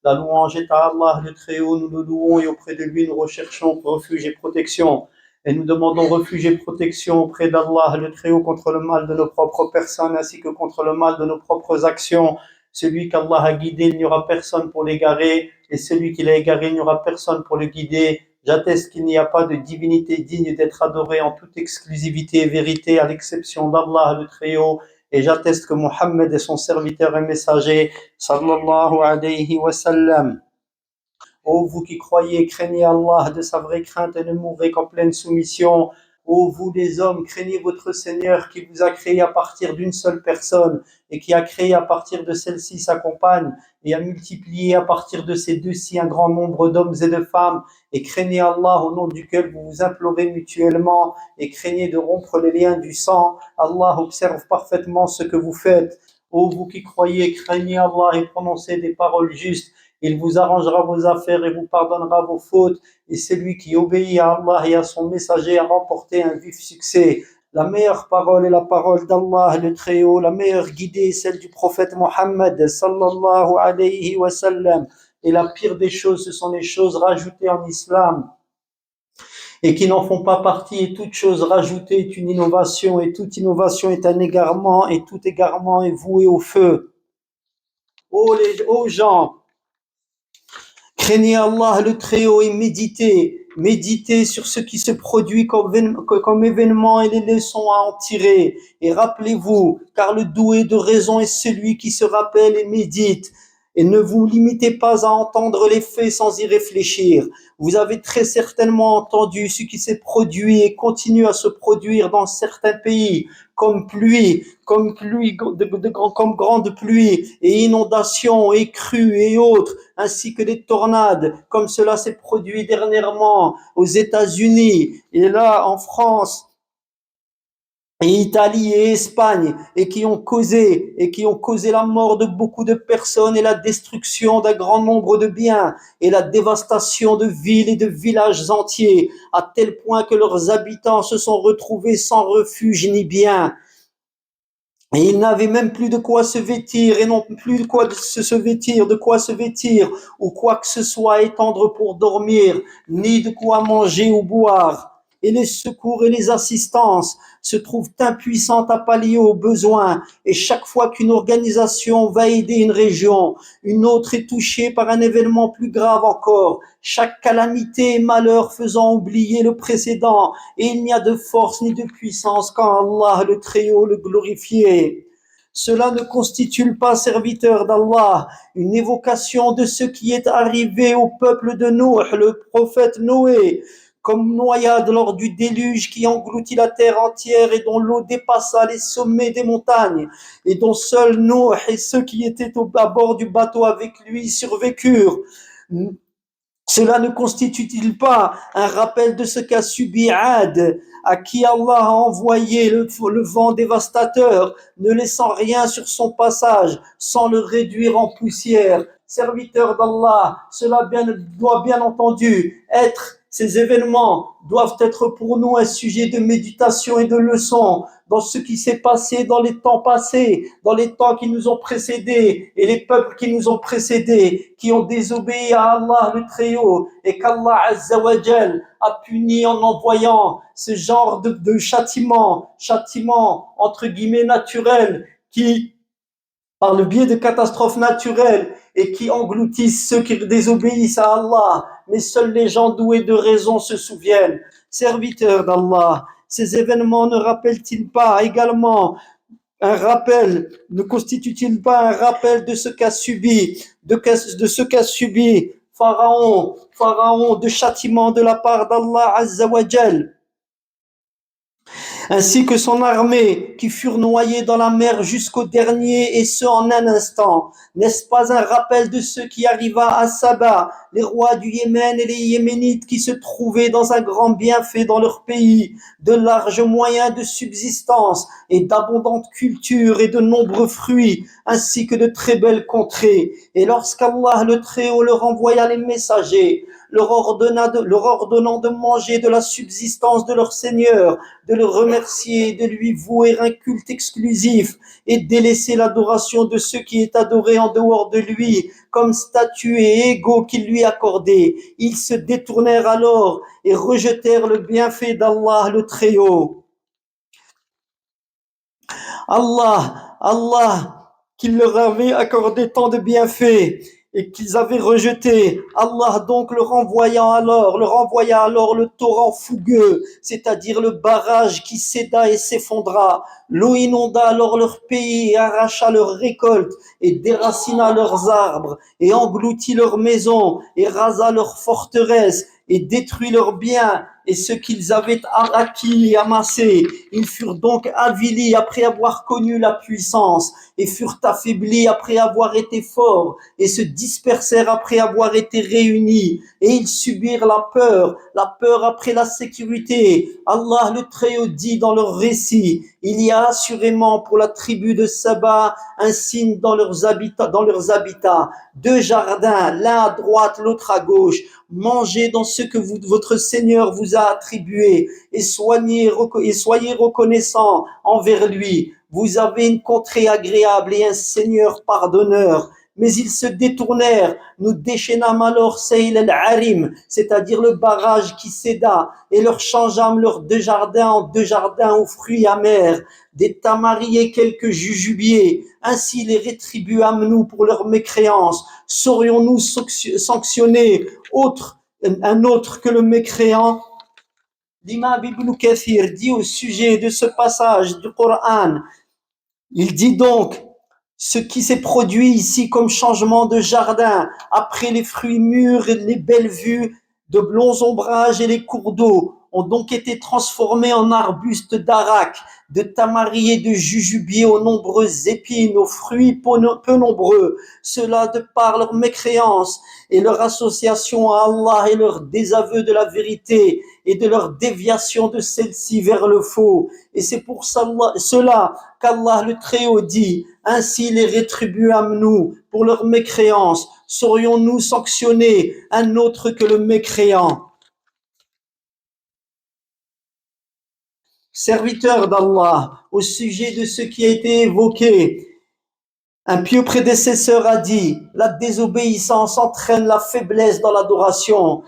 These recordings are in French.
La louange est à Allah, le Très-Haut, nous le louons et auprès de lui nous recherchons refuge et protection. Et nous demandons refuge et protection auprès d'Allah, le Très-Haut, contre le mal de nos propres personnes ainsi que contre le mal de nos propres actions. Celui qu'Allah a guidé, il n'y aura personne pour l'égarer, et celui qui l'a égaré, il n'y aura personne pour le guider. J'atteste qu'il n'y a pas de divinité digne d'être adorée en toute exclusivité et vérité, à l'exception d'Allah, le Très-Haut. Et j'atteste que Mohammed est son serviteur et messager, sallallahu alayhi wa sallam. Ô vous qui croyez, craignez Allah de sa vraie crainte et ne mourrez qu'en pleine soumission. Ô vous les hommes, craignez votre Seigneur qui vous a créé à partir d'une seule personne et qui a créé à partir de celle-ci sa compagne et a multiplié à partir de ces deux-ci un grand nombre d'hommes et de femmes. Et craignez Allah au nom duquel vous vous implorez mutuellement et craignez de rompre les liens du sang. Allah observe parfaitement ce que vous faites. Ô vous qui croyez, craignez Allah et prononcez des paroles justes. Il vous arrangera vos affaires et vous pardonnera vos fautes. Et celui qui obéit à Allah et à son messager a remporté un vif succès. La meilleure parole est la parole d'Allah, le Très-Haut. La meilleure guidée est celle du prophète Mohammed, sallallahu alayhi wa sallam. Et la pire des choses, ce sont les choses rajoutées en islam et qui n'en font pas partie. Et toute chose rajoutée est une innovation, et toute innovation est un égarement, et tout égarement est voué au feu. Ô gens, craignez Allah le Très-Haut et méditez sur ce qui se produit comme événement et les leçons à en tirer. Et rappelez-vous, car le doué de raison est celui qui se rappelle et médite. Et ne vous limitez pas à entendre les faits sans y réfléchir. Vous avez très certainement entendu ce qui s'est produit et continue à se produire dans certains pays, comme grande pluie et inondations et crues et autres, ainsi que des tornades, comme cela s'est produit dernièrement aux États-Unis et là en France, et Italie et Espagne, et qui ont causé la mort de beaucoup de personnes et la destruction d'un grand nombre de biens et la dévastation de villes et de villages entiers, à tel point que leurs habitants se sont retrouvés sans refuge ni bien. Et ils n'avaient même plus de quoi se vêtir, et non plus de quoi se vêtir, ou quoi que ce soit à étendre pour dormir, ni de quoi manger ou boire. Et les secours et les assistances se trouvent impuissantes à pallier aux besoins. Et chaque fois qu'une organisation va aider une région, une autre est touchée par un événement plus grave encore. Chaque calamité et malheur faisant oublier le précédent. Et il n'y a de force ni de puissance qu'en Allah le Très-Haut, le glorifié. Cela ne constitue pas, serviteur d'Allah, une évocation de ce qui est arrivé au peuple de Nuh, le prophète Noé, comme noyade lors du déluge qui engloutit la terre entière et dont l'eau dépassa les sommets des montagnes, et dont seuls Nuh et ceux qui étaient à bord du bateau avec lui survécurent. Cela ne constitue-t-il pas un rappel de ce qu'a subi Ad, à qui Allah a envoyé le vent dévastateur, ne laissant rien sur son passage, sans le réduire en poussière? Serviteur d'Allah, doit bien entendu être, ces événements doivent être pour nous un sujet de méditation et de leçon dans ce qui s'est passé dans les temps passés, dans les temps qui nous ont précédés et les peuples qui nous ont précédés, qui ont désobéi à Allah le Très-Haut et qu'Allah Azza wa Jal a puni en envoyant ce genre de châtiment entre guillemets naturel qui, par le biais de catastrophes naturelles et qui engloutissent ceux qui désobéissent à Allah, mais seuls les gens doués de raison se souviennent. Serviteurs d'Allah, ces événements ne rappellent-ils pas également ne constitue-t-il pas un rappel de ce qu'a subi Pharaon de châtiment de la part d'Allah Azza wa Jal, ainsi que son armée qui furent noyées dans la mer jusqu'au dernier, et ce en un instant? N'est-ce pas un rappel de ce qui arriva à Saba, les rois du Yémen et les Yéménites qui se trouvaient dans un grand bienfait dans leur pays, de larges moyens de subsistance et d'abondantes cultures et de nombreux fruits, ainsi que de très belles contrées? Et lorsqu'Allah le Très-Haut leur envoya les messagers, leur ordonnant de manger de la subsistance de leur Seigneur, de le remercier, de lui vouer un culte exclusif et délaisser l'adoration de ce qui est adoré en dehors de lui, comme statues et égaux qu'il lui accordait. Ils se détournèrent alors et rejetèrent le bienfait d'Allah le Très-Haut. Allah, qu'il leur avait accordé tant de bienfaits et qu'ils avaient rejeté. Allah donc leur envoya alors le torrent fougueux, c'est-à-dire le barrage qui céda et s'effondra. L'eau inonda alors leur pays et arracha leurs récoltes et déracina leurs arbres et engloutit leurs maisons et rasa leurs forteresses et détruit leurs biens et ce qu'ils avaient acquis et amassé. Ils furent donc avilis après avoir connu la puissance et furent affaiblis après avoir été forts et se dispersèrent après avoir été réunis et ils subirent la peur après la sécurité. Allah le Très-Haut dit dans leur récit, il y a assurément pour la tribu de Saba un signe dans leurs habitats, deux jardins, l'un à droite, l'autre à gauche. Mangez dans ce que votre Seigneur vous a attribué et soyez reconnaissants envers lui. Vous avez une contrée agréable et un Seigneur pardonneur. Mais ils se détournèrent. Nous déchaînâmes alors Seil al-Arim, c'est-à-dire le barrage qui céda, et leur changeâmes leurs deux jardins en deux jardins aux fruits amers, des tamaris et quelques jujubiers. Ainsi les rétribuâmes nous pour leur mécréance. Saurions-nous sanctionner un autre que le mécréant? L'imam Ibn Kathir dit au sujet de ce passage du Coran, il dit donc, ce qui s'est produit ici comme changement de jardin, après les fruits mûrs et les belles vues de blonds ombrages et les cours d'eau, ont donc été transformés en arbustes d'arak, de tamaris et de jujubiers aux nombreuses épines, aux fruits peu nombreux, cela de par leur mécréance et leur association à Allah et leur désaveu de la vérité et de leur déviation de celle-ci vers le faux. Et c'est pour cela qu'Allah le Très-Haut dit, ainsi les rétribuâmes-nous pour leur mécréance. Saurions-nous sanctionner un autre que le mécréant? Serviteur d'Allah, au sujet de ce qui a été évoqué, un pieux prédécesseur a dit, la désobéissance entraîne la faiblesse dans l'adoration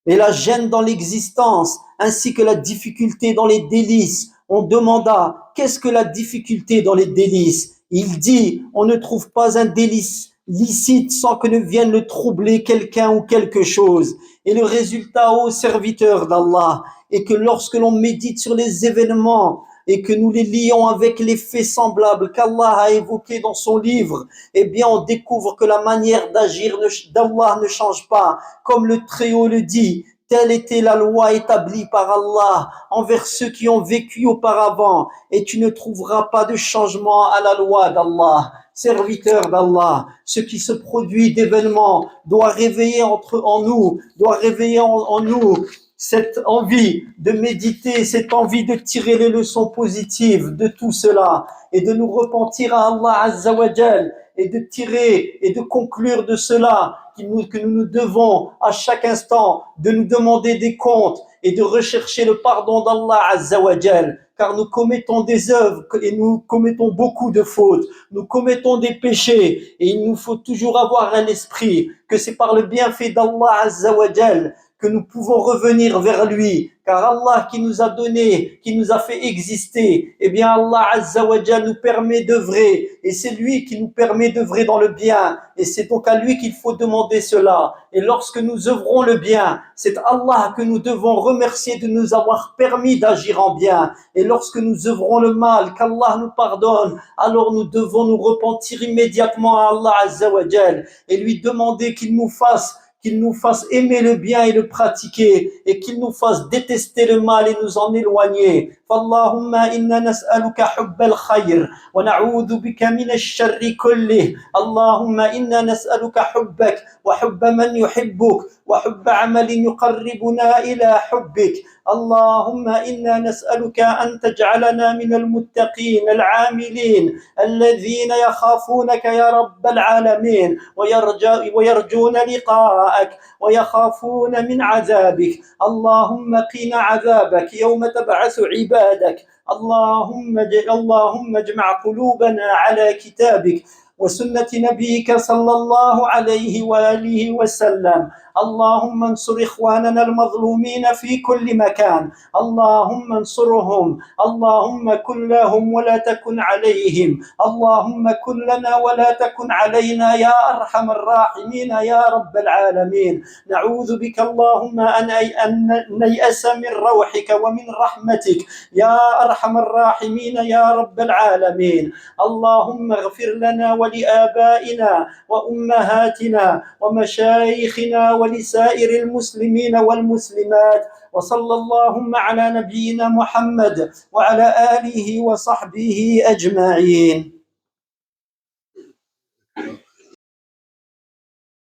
et la gêne dans l'existence, ainsi que la difficulté dans les délices. On demanda, qu'est-ce que la difficulté dans les délices? Il dit, on ne trouve pas un délice licite sans que ne vienne le troubler quelqu'un ou quelque chose. Et le résultat, ô serviteur d'Allah, est que lorsque l'on médite sur les événements et que nous les lions avec les faits semblables qu'Allah a évoqués dans son livre, eh bien on découvre que la manière d'agir d'Allah ne change pas. Comme le Très-Haut le dit, telle était la loi établie par Allah envers ceux qui ont vécu auparavant, et tu ne trouveras pas de changement à la loi d'Allah. Serviteur d'Allah, ce qui se produit d'événements doit réveiller en nous cette envie de méditer, cette envie de tirer les leçons positives de tout cela et de nous repentir à Allah Azza wa Jal et de tirer et de conclure de cela que nous devons à chaque instant de nous demander des comptes et de rechercher le pardon d'Allah Azza wa Jal, car nous commettons des œuvres et nous commettons beaucoup de fautes, nous commettons des péchés et il nous faut toujours avoir un esprit que c'est par le bienfait d'Allah Azza wa Jal que nous pouvons revenir vers lui, car Allah qui nous a donné, qui nous a fait exister, eh bien Allah Azza wa Jal nous permet d'œuvrer, et c'est lui qui nous permet d'œuvrer dans le bien, et c'est donc à lui qu'il faut demander cela. Et lorsque nous œuvrons le bien, c'est Allah que nous devons remercier de nous avoir permis d'agir en bien, et lorsque nous œuvrons le mal, qu'Allah nous pardonne, alors nous devons nous repentir immédiatement à Allah Azza wa Jal, et lui demander qu'il nous fasse aimer le bien et le pratiquer et qu'il nous fasse détester le mal et nous en éloigner. فاللهم إنا نسألك حب الخير ونعوذ بك من الشر كله. اللهم إنا نسألك حبك وحب من يحبك وحب عمل يقربنا إلى حبك. اللهم إنا نسألك أن تجعلنا من المتقين العاملين الذين يخافونك يا رب العالمين ويرجون لقاءك لقاءك ويخافون من عذابك. اللهم قنا عذابك يوم تبعث عبادك. اللهم اجمع قلوبنا على كتابك وسنة نبيك صلى الله عليه وآله وسلم. اللهم انصر إخواننا المظلومين في كل مكان، اللهم انصرهم، اللهم كن لهم ولا تكن عليهم، اللهم كن لنا ولا تكن علينا يا أرحم الراحمين يا رب العالمين. نعوذ بك اللهم أن نيأس من روحك ومن رحمتك يا أرحم الراحمين يا رب العالمين. اللهم اغفر لنا ولآبائنا وأمهاتنا ومشايخنا ولسائر المسلمين والمسلمات، وصلى اللهم على نبينا محمد وعلى آله وصحبه أجمعين.